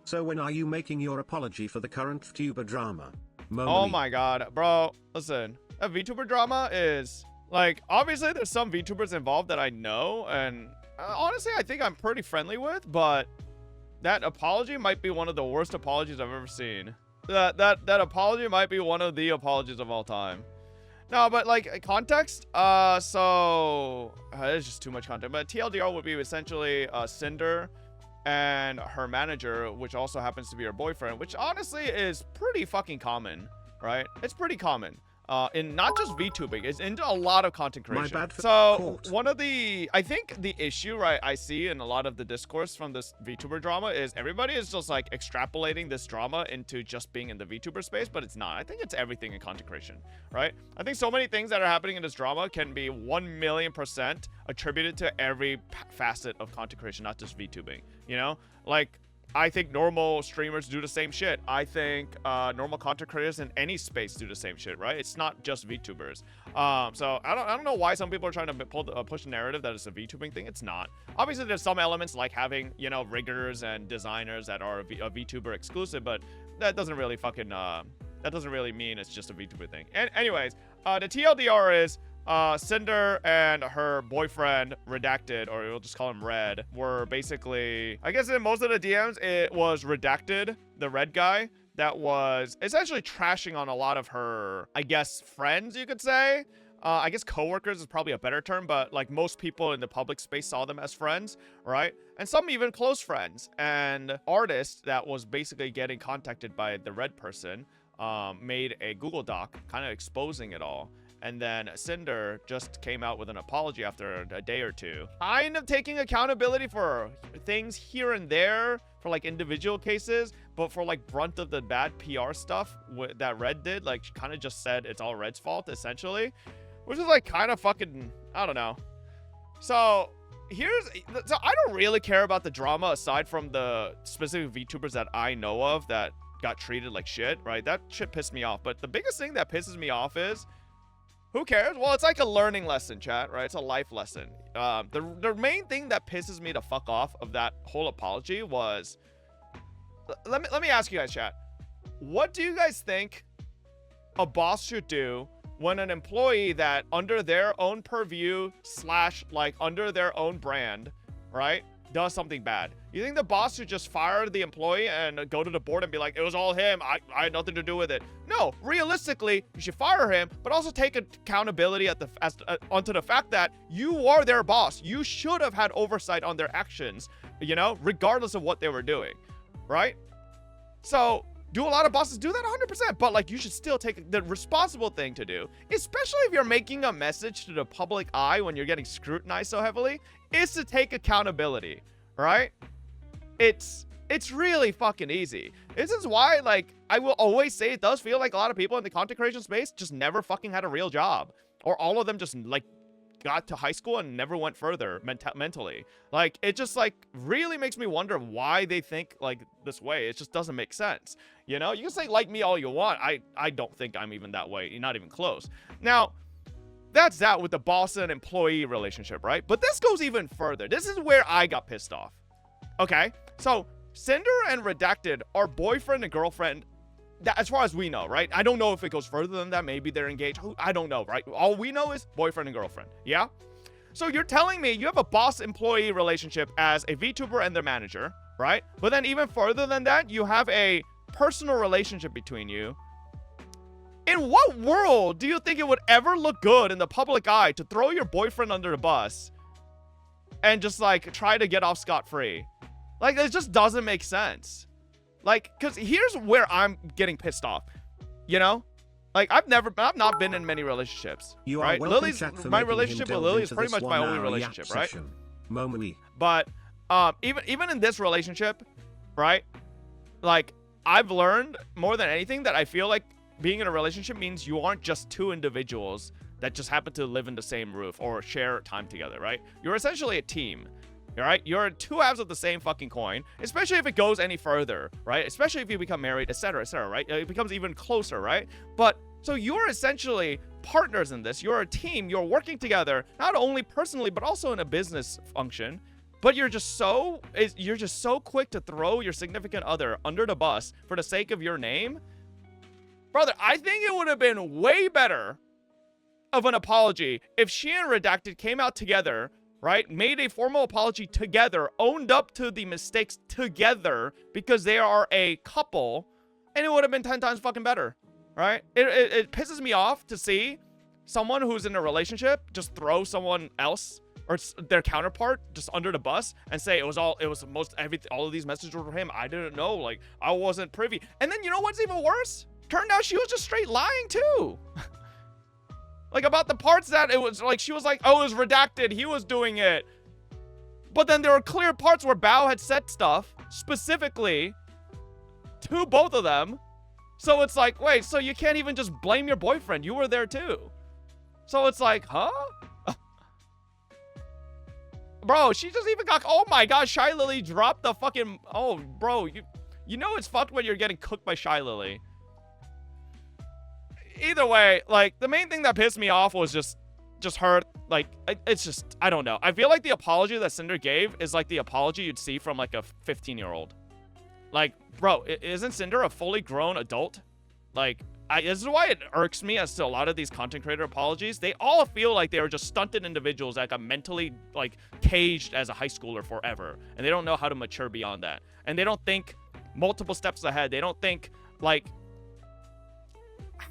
So when are you making your apology for the current Vtuber drama? Oh my god, bro. Listen, a VTuber drama is like, obviously there's some VTubers involved that I know, and honestly I think I'm pretty friendly with, but that apology might be one of the worst apologies I've ever seen. That apology might be one of the apologies of all time. No, but like context, so there's just too much content. But TLDR would be essentially Cinder and her manager, which also happens to be her boyfriend, which honestly is pretty fucking common, right? It's pretty common. In not just VTubing, it's into a lot of content creation. So one of the, I think the issue, right, I see in a lot of the discourse from this VTuber drama is everybody is just like extrapolating this drama into just being in the VTuber space, but it's not. I think it's everything in content creation, right? I think so many things that are happening in this drama can be 1,000,000% attributed to every facet of content creation, not just VTubing, you know? Like, I think normal streamers do the same shit. I think normal content creators in any space do the same shit, right? It's not just VTubers. So I don't know why some people are trying to push the narrative that it's a VTubing thing. It's not. Obviously, there's some elements like having, you know, riggers and designers that are a VTuber exclusive, but that doesn't really fucking that doesn't really mean it's just a VTuber thing. And anyways, the TLDR is Cinder and her boyfriend, Redacted, or we'll just call him Red, were basically, I guess in most of the DMs, it was Redacted, the red guy, that was essentially trashing on a lot of her, I guess, friends, you could say. I guess coworkers is probably a better term, but like most people in the public space saw them as friends, right? And some even close friends. And artist that was basically getting contacted by the red person made a Google Doc kind of exposing it all. And then Cinder just came out with an apology after a day or two, kind of taking accountability for things here and there for like individual cases, but for like brunt of the bad PR stuff that Red did, like she kind of just said it's all Red's fault essentially, which is like kind of fucking, I don't know. So I don't really care about the drama aside from the specific VTubers that I know of that got treated like shit, right? That shit pissed me off. But the biggest thing that pisses me off is, who cares? Well, it's like a learning lesson, chat, right? It's a life lesson. The main thing that pisses me to fuck off of that whole apology was, let me ask you guys, chat. What do you guys think a boss should do when an employee that under their own purview / like under their own brand, right, does something bad? You think the boss should just fire the employee and go to the board and be like, it was all him, I had nothing to do with it? No, realistically, you should fire him, but also take accountability onto the fact that you are their boss. You should have had oversight on their actions, you know, regardless of what they were doing, right? So do a lot of bosses do that? 100%, but like you should still take the responsible thing to do, especially if you're making a message to the public eye when you're getting scrutinized so heavily, is to take accountability, right? It's really fucking easy. This is why, like, I will always say it does feel like a lot of people in the content creation space just never fucking had a real job, or all of them just like got to high school and never went further mentally. Like, it just like really makes me wonder why they think like this way. It just doesn't make sense. You know, you can say like me all you want. I don't think I'm even that way. You're not even close. Now, that's that with the boss and employee relationship, right? But this goes even further. This is where I got pissed off. Okay, so Cinder and Redacted are boyfriend and girlfriend, as far as we know, right? I don't know if it goes further than that. Maybe they're engaged. I don't know, right? All we know is boyfriend and girlfriend, yeah? So you're telling me you have a boss-employee relationship as a VTuber and their manager, right? But then even further than that, you have a personal relationship between you. In what world do you think it would ever look good in the public eye to throw your boyfriend under the bus and just like try to get off scot-free? Like, it just doesn't make sense. Like, because here's where I'm getting pissed off, you know? Like, I've not been in many relationships, right? My relationship with Lily is pretty much my only relationship, right? But even in this relationship, right? Like, I've learned more than anything that I feel like being in a relationship means you aren't just two individuals that just happen to live in the same roof or share time together, right? You're essentially a team. All right, you're two halves of the same fucking coin, especially if it goes any further, right? Especially if you become married, etc., right? It becomes even closer, right? But so you're essentially partners in this. You're a team. You're working together, not only personally, but also in a business function. But you're just so quick to throw your significant other under the bus for the sake of your name. Brother, I think it would have been way better of an apology if she and Redacted came out together, right? Made a formal apology together, owned up to the mistakes together because they are a couple, and it would have been 10 times fucking better, right? It pisses me off to see someone who's in a relationship just throw someone else or their counterpart just under the bus and say all of these messages were for him. I didn't know, like, I wasn't privy. And then you know what's even worse? Turned out she was just straight lying too. Like, about the parts that it was like, she was like, oh, it was Redacted, he was doing it. But then there were clear parts where Bao had said stuff specifically to both of them. So it's like, wait, so you can't even just blame your boyfriend, you were there too. So it's like, huh? Bro, she just even got, oh my god, Shy Lily dropped the fucking, oh, bro, you know it's fucked when you're getting cooked by Shy Lily. Either way, like, the main thing that pissed me off was just her, like, it's just, I don't know. I feel like the apology that Cinder gave is like the apology you'd see from, like, a 15-year-old. Like, bro, isn't Cinder a fully grown adult? Like, this is why it irks me as to a lot of these content creator apologies. They all feel like they are just stunted individuals that got mentally, like, caged as a high schooler forever. And they don't know how to mature beyond that. And they don't think multiple steps ahead. They don't think, like,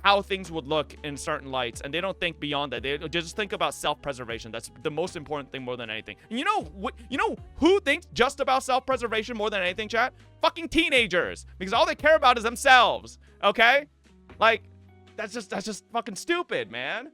how things would look in certain lights, and they don't think beyond that. They just think about self-preservation. That's the most important thing more than anything. And you know who thinks just about self-preservation more than anything, chat? Fucking teenagers, because all they care about is themselves. Okay, like, that's just fucking stupid, man.